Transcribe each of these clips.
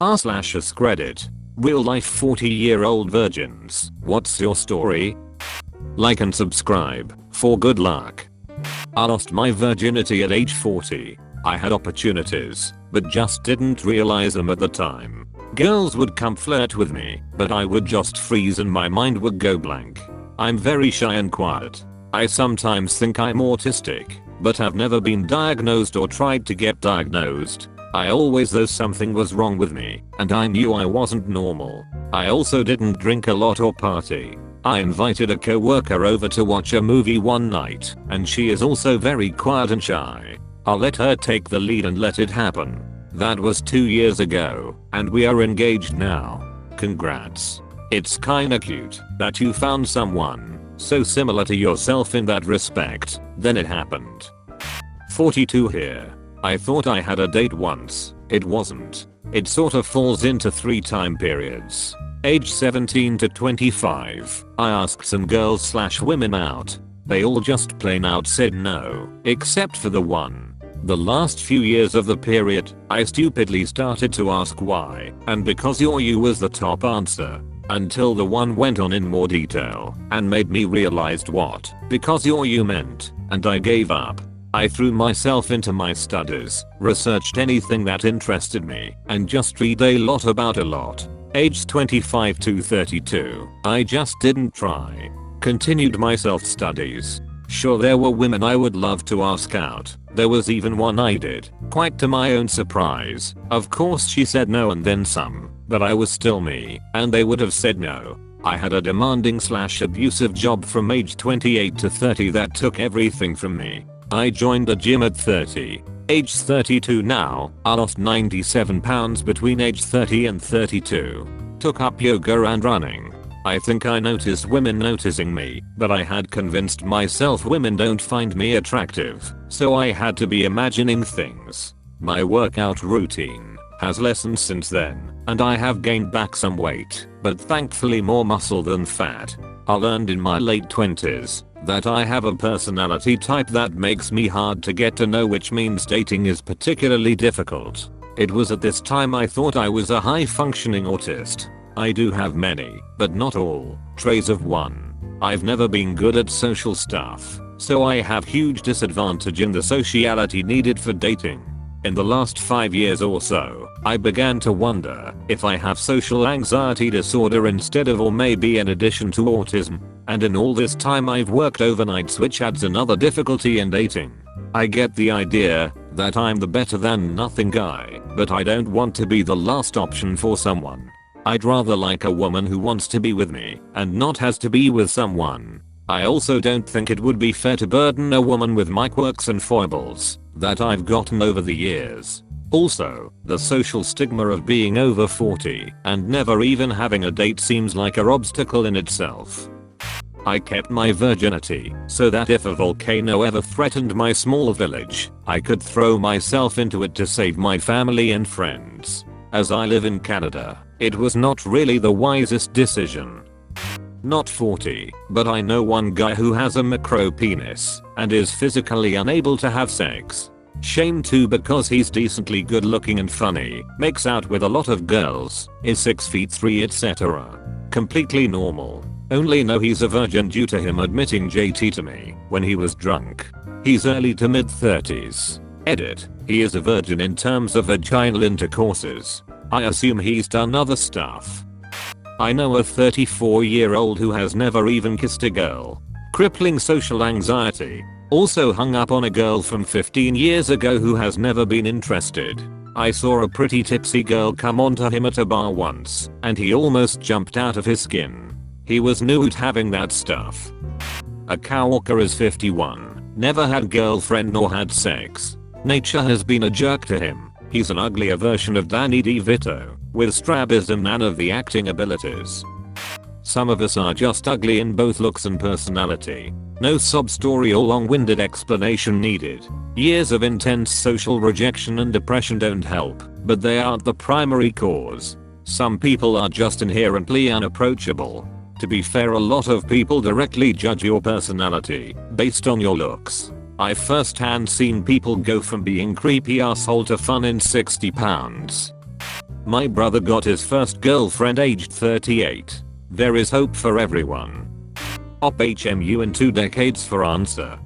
r/askReddit. Real life 40-year-old virgins. What's your story? Like and subscribe for good luck. I lost my virginity at age 40. I had opportunities, but just didn't realize them at the time. Girls would come flirt with me, but I would just freeze and my mind would go blank. I'm very shy and quiet. I sometimes think I'm autistic, but have never been diagnosed or tried to get diagnosed. I always thought something was wrong with me, and I knew I wasn't normal. I also didn't drink a lot or party. I invited a coworker over to watch a movie one night, and she is also very quiet and shy. I'll let her take the lead and let it happen. That was 2 years ago, and we are engaged now. Congrats. It's kinda cute that you found someone so similar to yourself in that respect. Then it happened. 42 here. I thought I had a date once. It wasn't. It sort of falls into 3 time periods. Age 17 to 25, I asked some girls/women out. They all just plain out said no, except for the one. The last few years of the period, I stupidly started to ask why, and because you was the top answer. Until the one went on in more detail and made me realized what because you meant, and I gave up. I threw myself into my studies, researched anything that interested me, and just read a lot about a lot. Aged 25 to 32, I just didn't try. Continued my self-studies. Sure, there were women I would love to ask out. There was even one I did, quite to my own surprise. Of course she said no and then some, but I was still me, and they would have said no. I had a demanding/abusive job from age 28 to 30 that took everything from me. I joined the gym at 30. Age 32 now, I lost 97 pounds between age 30 and 32. Took up yoga and running. I think I noticed women noticing me, but I had convinced myself women don't find me attractive, so I had to be imagining things. My workout routine has lessened since then, and I have gained back some weight, but thankfully more muscle than fat. I learned in my late 20s that I have a personality type that makes me hard to get to know, which means dating is particularly difficult. It was at this time I thought I was a high-functioning autist. I do have many, but not all, traits of one. I've never been good at social stuff, so I have huge disadvantage in the sociality needed for dating. In the last 5 years or so, I began to wonder if I have social anxiety disorder instead of, or maybe in addition to, autism. And in all this time I've worked overnights, which adds another difficulty in dating. I get the idea that I'm the better than nothing guy, but I don't want to be the last option for someone. I'd rather like a woman who wants to be with me and not has to be with someone. I also don't think it would be fair to burden a woman with my quirks and foibles that I've gotten over the years. Also, the social stigma of being over 40 and never even having a date seems like an obstacle in itself. I kept my virginity so that if a volcano ever threatened my small village, I could throw myself into it to save my family and friends. As I live in Canada, it was not really the wisest decision. Not 40, but I know one guy who has a micro penis and is physically unable to have sex. Shame too, because he's decently good looking and funny, makes out with a lot of girls, is 6 feet 3, etc. Completely normal. Only know he's a virgin due to him admitting JT to me when he was drunk. He's early to mid 30s. Edit. He is a virgin in terms of vaginal intercourses. I assume he's done other stuff. I know a 34-year-old who has never even kissed a girl. Crippling social anxiety. Also hung up on a girl from 15 years ago who has never been interested. I saw a pretty tipsy girl come onto him at a bar once, and he almost jumped out of his skin. He was new to having that stuff. A coworker is 51. Never had girlfriend nor had sex. Nature has been a jerk to him. He's an uglier version of Danny DeVito, with strabism, none of the acting abilities. Some of us are just ugly in both looks and personality. No sob story or long-winded explanation needed. Years of intense social rejection and depression don't help, but they aren't the primary cause. Some people are just inherently unapproachable. To be fair, a lot of people directly judge your personality based on your looks. I've firsthand seen people go from being creepy asshole to fun in 60 pounds. My brother got his first girlfriend aged 38. There is hope for everyone. Op HMU in 2 decades for answer.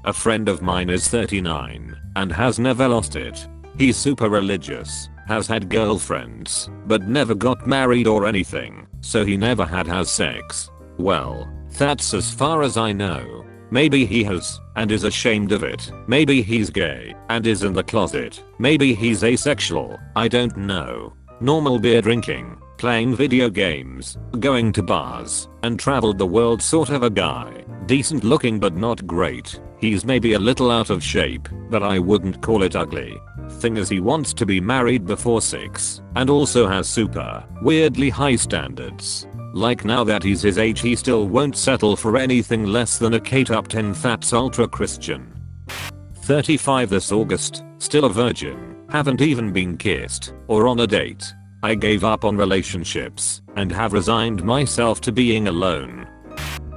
A friend of mine is 39 and has never lost it. He's super religious, has had girlfriends, but never got married or anything, so he never has sex. Well, that's as far as I know. Maybe he has and is ashamed of it. Maybe he's gay and is in the closet. Maybe he's asexual. I don't know. Normal beer drinking, playing video games, going to bars, and traveled the world sort of a guy. Decent looking but not great. He's maybe a little out of shape, but I wouldn't call it ugly. Thing is, he wants to be married before 6 and also has super weirdly high standards. Like, now that he's his age, he still won't settle for anything less than a Kate up 10 fats ultra Christian. 35 this August, still a virgin, haven't even been kissed or on a date. I gave up on relationships and have resigned myself to being alone.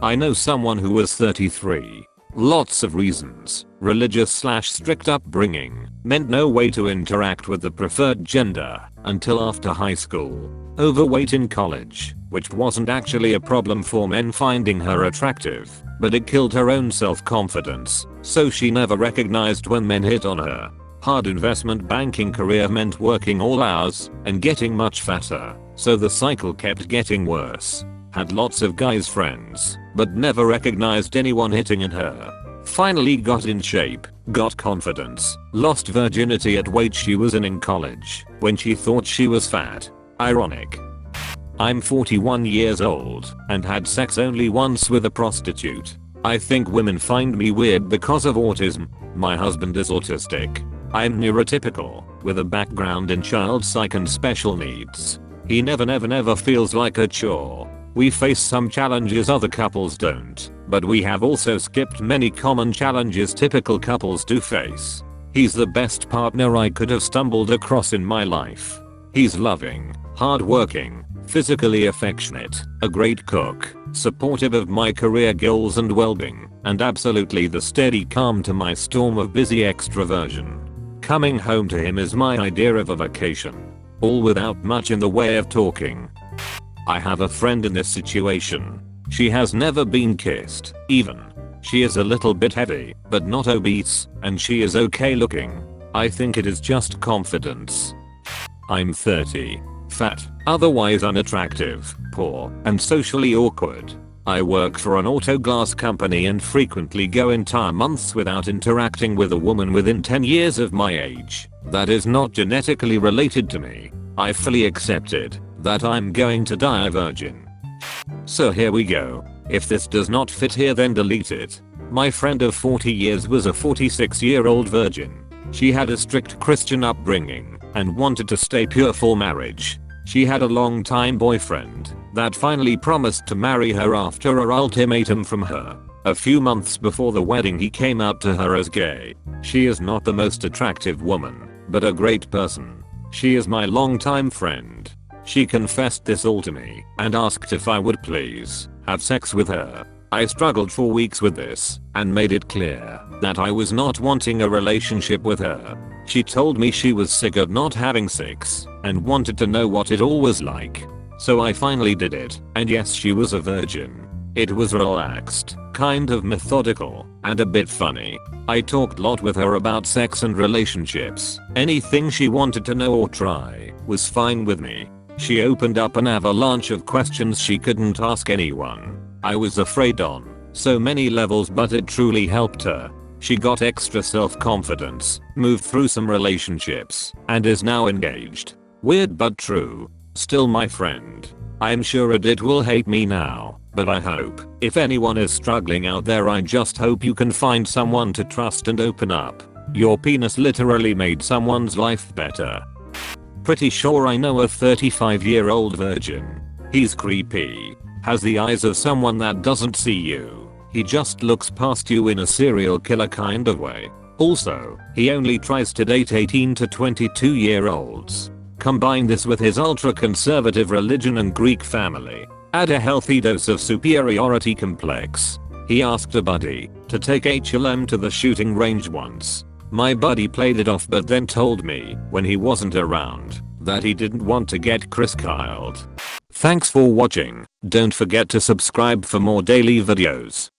I know someone who was 33. Lots of reasons. Religious/strict upbringing meant no way to interact with the preferred gender until after high school. Overweight in college, which wasn't actually a problem for men finding her attractive, but it killed her own self-confidence, so she never recognized when men hit on her. Hard investment banking career meant working all hours and getting much fatter, so the cycle kept getting worse. Had lots of guys friends, but never recognized anyone hitting on her. Finally got in shape, got confidence, lost virginity at weight she was in college, when she thought she was fat. Ironic. I'm 41 years old and had sex only once with a prostitute. I think women find me weird because of autism. My husband is autistic. I'm neurotypical, with a background in child psych and special needs. He never feels like a chore. We face some challenges other couples don't, but we have also skipped many common challenges typical couples do face. He's the best partner I could have stumbled across in my life. He's loving, hardworking, physically affectionate, a great cook, supportive of my career goals and well-being, and absolutely the steady calm to my storm of busy extroversion. Coming home to him is my idea of a vacation. All without much in the way of talking. I have a friend in this situation. She has never been kissed, even. She is a little bit heavy, but not obese, and she is okay looking. I think it is just confidence. I'm 30. Fat, otherwise unattractive, poor, and socially awkward. I work for an auto glass company and frequently go entire months without interacting with a woman within 10 years of my age. That is not genetically related to me. I fully accepted that I'm going to die a virgin. So here we go. If this does not fit here, then delete it. My friend of 40 years was a 46-year-old virgin. She had a strict Christian upbringing and wanted to stay pure for marriage. She had a long-time boyfriend that finally promised to marry her after an ultimatum from her. A few months before the wedding, he came out to her as gay. She is not the most attractive woman, but a great person. She is my longtime friend. She confessed this all to me and asked if I would please have sex with her. I struggled for weeks with this and made it clear that I was not wanting a relationship with her. She told me she was sick of not having sex and wanted to know what it all was like. So I finally did it, and yes, she was a virgin. It was relaxed, kind of methodical, and a bit funny. I talked a lot with her about sex and relationships. Anything she wanted to know or try was fine with me. She opened up an avalanche of questions she couldn't ask anyone. I was afraid on so many levels, but it truly helped her. She got extra self-confidence, moved through some relationships, and is now engaged. Weird but true. Still my friend. I'm sure Reddit will hate me now, but I hope, if anyone is struggling out there, I just hope you can find someone to trust and open up. Your penis literally made someone's life better. Pretty sure I know a 35-year-old virgin. He's creepy. Has the eyes of someone that doesn't see you. He just looks past you in a serial killer kind of way. Also, he only tries to date 18 to 22-year-olds. Combine this with his ultra-conservative religion and Greek family. Add a healthy dose of superiority complex. He asked a buddy to take HLM to the shooting range once. My buddy played it off, but then told me when he wasn't around that he didn't want to get Chris Kyled. Thanks for watching. Don't forget to subscribe for more daily videos.